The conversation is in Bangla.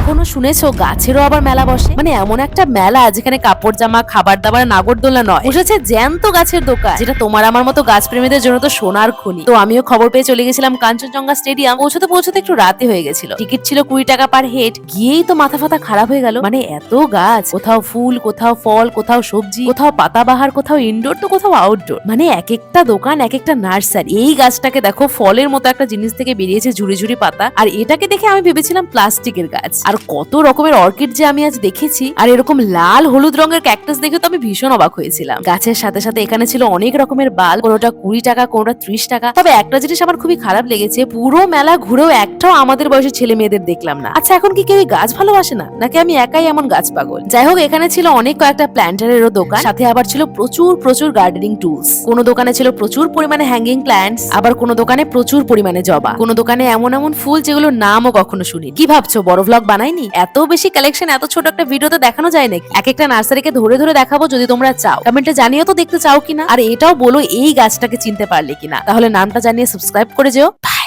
কখনো শুনেছো গাছেরও আবার মেলা বসে? মানে এমন একটা মেলা যেখানে কাপড় জামা, খাবার দাবার, নাগরদোলনা নয়, বসেছে জ্যান্ত গাছের দোকান, যেটা তোমার আমার মতো গাছ প্রেমীদের জন্য তো সোনার খনি। তো আমিও খবর পেয়ে চলে গেছিলাম কাঞ্চনজঙ্ঘা স্টেডিয়াম। পৌঁছতে পৌঁছতে একটু রাতে হয়ে গেছিল। টিকিট ছিল 20 টাকা পার হেড। গিয়েই তো মাথা ফাতা খারাপ হয়ে গেল। মানে এত গাছ, কোথাও ফুল, কোথাও ফল, কোথাও সবজি, কোথাও পাতাবাহার, কোথাও ইনডোর, তো কোথাও আউটডোর। মানে এক একটা দোকান এক একটা নার্সারি। এই গাছটাকে দেখো, ফলের মতো একটা জিনিস থেকে বেরিয়েছে ঝুড়ি ঝুড়ি পাতা। আর এটাকে দেখে আমি ভেবেছিলাম প্লাস্টিকের গাছ। আর কত রকমের অর্কিড যে আমি আজ দেখেছি। আর এরকম লাল হলুদ রঙের ক্যাকটাস দেখে তো আমি ভীষণ অবাক হয়েছিলাম। গাছের সাথে সাথে এখানে ছিল অনেক রকমের বাল, কোনোটা 20 টাকা, কোনোটা 30 টাকা। তবে একটা জিনিস আমার খুবই খারাপ লেগেছে, পুরো মেলা ঘুরেও একটাও আমাদের বয়সের ছেলে মেয়েদের দেখলাম না। আচ্ছা, এখন কি কেউ গাছ ভালোবাসে না, নাকি আমি একাই এমন গাছ পাগল? যাই হোক, এখানে ছিল অনেক কয়েকটা প্ল্যান্টারেরও দোকান, সাথে আবার ছিল প্রচুর প্রচুর গার্ডেনিং টুলস। কোন দোকানে ছিল প্রচুর পরিমাণে হ্যাঙ্গিং প্ল্যান্টস, আবার কোন দোকানে প্রচুর পরিমাণে জবা, কোন দোকানে এমন এমন ফুল যেগুলোর নামও কখনো শুনি। কি ভাবছো বড় ভ্লগ বানাইনি? এত বেশি কালেকশন এত ছোট একটা ভিডিওতে দেখানো যায় নাকি? এক একটা নার্সারিকে ধরে ধরে দেখাবো। যদি তোমরা চাও কমেন্টে জানিও তো দেখতে চাও কিনা, আর এটাও বলো এই গাছটাকে চিনতে পারলে কিনা। তাহলে নামটা জানিয়ে সাবস্ক্রাইব করে যেও।